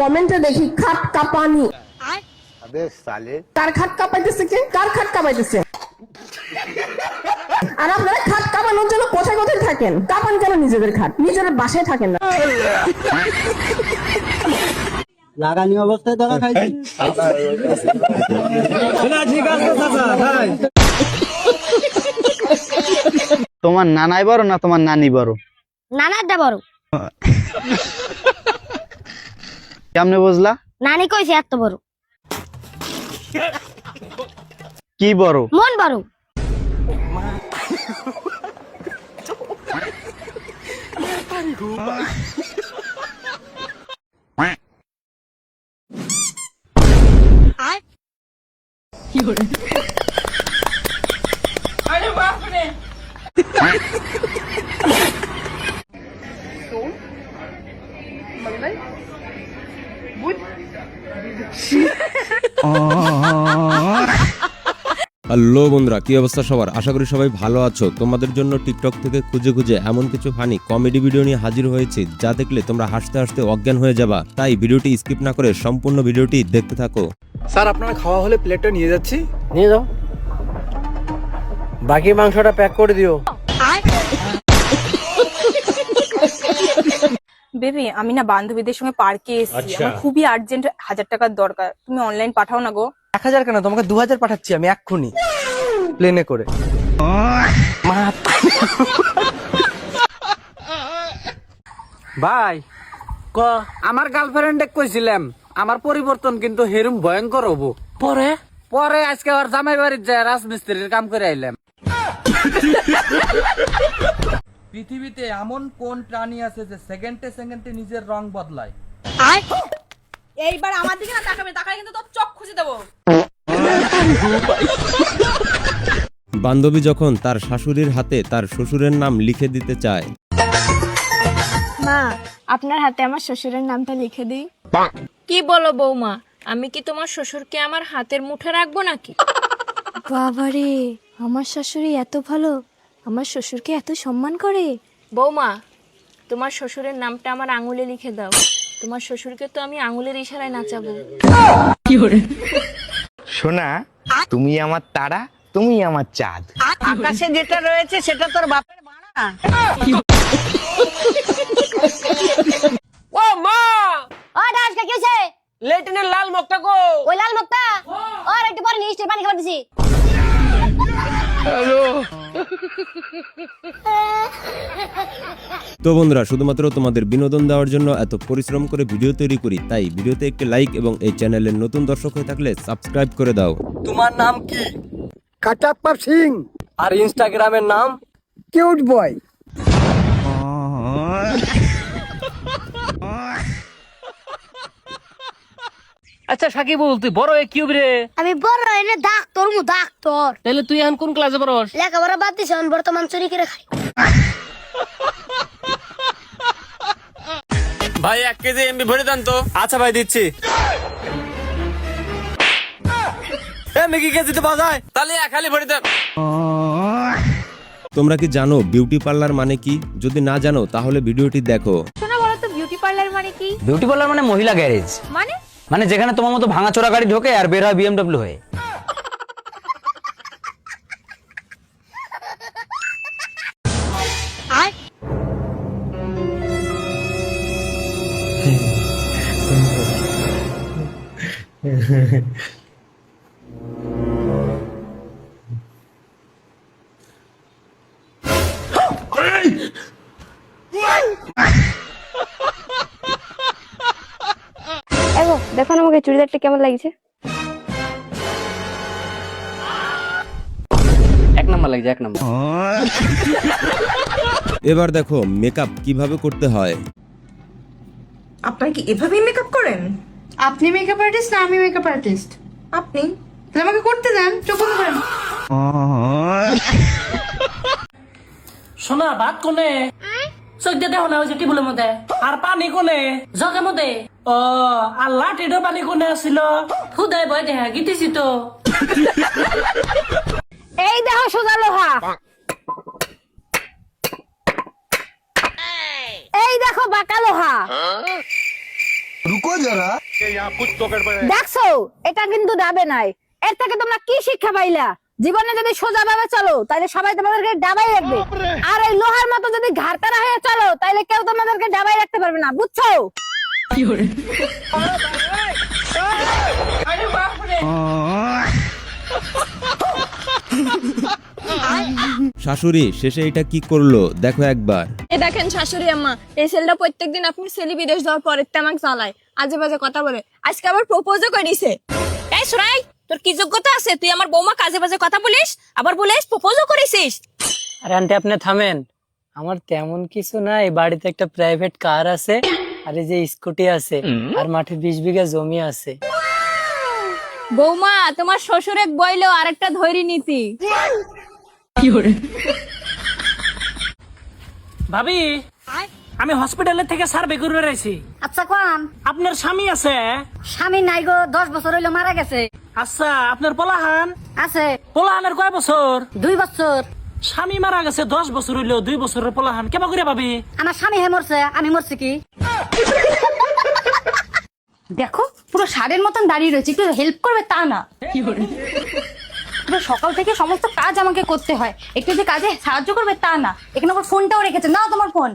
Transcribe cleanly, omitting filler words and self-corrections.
কমেন্টে দেখি খাট কাঁপানি। अबे साले কার খাট কাঁপাইতেছে? কে কার খাট কাঁপাইতেছে? আর আপনারা খাট কাঁপানোর জন্য কোথায় কোথায় থাকেন? কাঁপান কেন নিজেদের খাট? নিজের বাসায় থাকেন না? লাগানি অবস্থায় ধরা খাইছি। তোমার নানাই বড় না তোমার নানি বড়? নানারটা বড়। কেমনে বুঝলা? নানি কইছে এত বড়। কি বড়? মন বড়। হ্যালো বন্ধুরা, কি অবস্থা সবার? আশা করি সবাই ভালো আছো। তোমাদের জন্য টিকটক থেকে খুঁজে খুঁজে এমন কিছু ফানি কমেডি ভিডিও নিয়ে হাজির হয়েছে যা দেখলে তোমরা হাসতে হাসতে অজ্ঞান হয়ে যাবা। তাই ভিডিওটি স্কিপ না করে সম্পূর্ণ ভিডিওটি দেখতে থাকো। স্যার আপনার খাওয়া হলে প্লেটটা নিয়ে যাচ্ছি। নিয়ে যাও, বাকি মাংসটা প্যাক করে দিও। বেবি, আমি না বান্ধবীদের সঙ্গে পার্কে এসেছি, আমার খুবই আর্জেন্ট 1000 টাকার দরকার, তুমি অনলাইন পাঠাও না গো। 1000 কেন, তোমাকে 2000 পাঠাচ্ছি আমি এক্ষুনি প্লেনে করে। ভাই ক আমার গার্লফ্রেন্ডে কইছিলাম আমার পরিবর্তন কিন্তু হেরুম ভয়ঙ্কর হবো। পরে পরে আজকে আর জামাই বাড়ির যায় রাজমিস্ত্রির কাম করে আইলাম। পৃথিবীতে এমন কোন প্রাণী আছে যে সেকেন্ডে সেকেন্ডে নিজের রং বদলায়? এইবার আমার দিকে না তাকাবে, তাকালে কিন্তু তোর চোখ খুঁজে দেবো। বান্ধবী যখন তার শাশুড়ির হাতে তার শ্বশুরের নাম লিখে দিতে চায়। মা, আপনার হাতে আমার শ্বশুরের নামটা লিখে দিই। কি বলো বৌমা, আমি কি তোমার শ্বশুরকে আমার হাতের মুঠে রাখবো নাকি? বাবারে, আমার শাশুড়ি এত ভালো, আমার শ্বশুরকে এত সম্মান করে। বৌমা, তোমার শ্বশুরের নামটা আমার আঙুলে লিখে দাও। তোমার শ্বশুরকে তো আমি আঙুলের ইশারায় নাচাবো। সোনা, তুমি আমার তারা, তুমি আমার চাঁদ। আকাশে যেটা রয়েছে সেটা তোর বাপের বাড়া। ও মা, ও দাসকা কি হইছে? লেটনের লাল মুখটা কো? ওই লাল মুক্তা আর একটু পরে নিশ্চয় পানি খাবার দিছি। তো বন্ধুরা, শুধুমাত্র তোমাদের বিনোদন দেওয়ার জন্য এত পরিশ্রম করে ভিডিও তৈরি করি, তাই ভিডিওতে একটি লাইক এবং এই চ্যানেলের নতুন দর্শক হয়ে থাকলে সাবস্ক্রাইব করে দাও। তোমার নাম কি? কাটাপ্পা সিং। আর ইনস্টাগ্রামের নাম কিউট বয়। আচ্ছা সাকিবুল, তুই বড় হয়ে কি হবি রে? আমি বড় এনে ডাক্তার মু ডাক্তার। তাহলে তুই এখন কোন ক্লাসে পড়স? লেখাপড়া বাদ দিছি, এখন বর্তমান চুরি করে খাই। ভাই 1 কেজি এমবি ভরে দেন তো। আচ্ছা ভাই, দিচ্ছি। এমবি কেজিতে পাওয়া যায়? তাহলে খালি ভরে দেন। তোমরা কি জানো বিউটি পার্লার মানে কি? যদি না জানো তাহলে ভিডিওটি দেখো। শোনা বলো তো, বিউটি পার্লার মানে কি? বিউটি পার্লার মানে মহিলা গ্যারেজ। মানে মানে যেখানে তোমার মতো ভাঙাচোরা গাড়ি ঢোকে আর বের হয় BMW হয়ে। এগো দেখো না আমাকে চুড়িদারটা কেমন লাগছে? 1 নাম্বার লাগছে, 1 নাম্বার। এবার দেখো মেকআপ কিভাবে করতে হয়। আপনারা কি এভাবেই মেকআপ করেন? আপনি মেকআপ আর্টিস্ট না আমি মেকআপ আর্টিস্ট? আপনি তাহলে আমাকে করতে দেন, চোখ বন্ধ করেন। শোনা, ভাত কোনে? সদ্য দেখো না, ওই যে টিবুলের মধ্যে। আর পানি কোনে? জগের মধ্যে। ও, আর লাঠিরও পানি কোনে আসছিল? খুদাই ভয় দেখা গিতেছি তো। এই দেখো সোজা লোহা, এই দেখো বাঁকা লোহা। দেখছো এটা কিন্তু ডাবে নাই, এর থেকে তোমরা কি শিক্ষা পাইলা? জীবনে যদি সোজা ভাবে চলো তাহলে সবাই তোমাদেরকে ডাবাই রাখবে, আর এই লোহার মতো যদি ঘাড়তারা হয়ে চলো তাহলে কেউ তোমাদেরকে ডাবাই রাখতে পারবে না, বুঝছো? শাশুড়ি শেষে এটা কি করলো দেখো একবার। এ দেখেন শাশুড়ি আম্মা, এই ছেলেটা প্রত্যেকদিন আপনার ছেলে বিদেশ যাওয়ার পরে আমাকে জ্বালায়, আজে বাজে কথা বলে, আজকে আবার প্রপোজও করে দিছে। এই সুরাই, তোর কি যোগ্যতা আছে তুই আমার বৌমা কাজে বাজে কথা বলিস, আবার বলিস প্রপোজও করেছিস? আরে আন্টি আপনি থামেন, আমার তেমন কিছু নাই, বাড়িতে একটা প্রাইভেট কার আছে, আর এই যে স্কুটি আছে, আর মাঠে 20 বিঘা জমি আছে। বৌমা তোমার শ্বশুর এক বইলো আরেকটা ধৈর্য নীতি। ভাবি আমি হসপিটালের থেকে সার্ভে করে বেড়াইছি। আচ্ছা কোন আপনার স্বামী আছে? স্বামী নাই গো, 10 বছর হইলো মারা গেছে। আচ্ছা আপনার পোলাহান আছে পোলাহানের কয় বছর? 2 বছর। স্বামী মারা গেছে 10 বছর হইলো, 2 বছরের পোলাহান কেমন করে ভাবি? আমার স্বামী হে মরছে, আমি মরছি কি? দেখো পুরো ষাঁড়ের মতন দাঁড়িয়ে রয়েছে, একটু হেল্প করবে তা না। পুরো সকাল থেকে সমস্ত কাজ আমাকে করতে হয়, একটু যে কাজে সাহায্য করবে তা না। এখানে আবার ফোনটাও রেখেছে, নাও তোমার ফোন।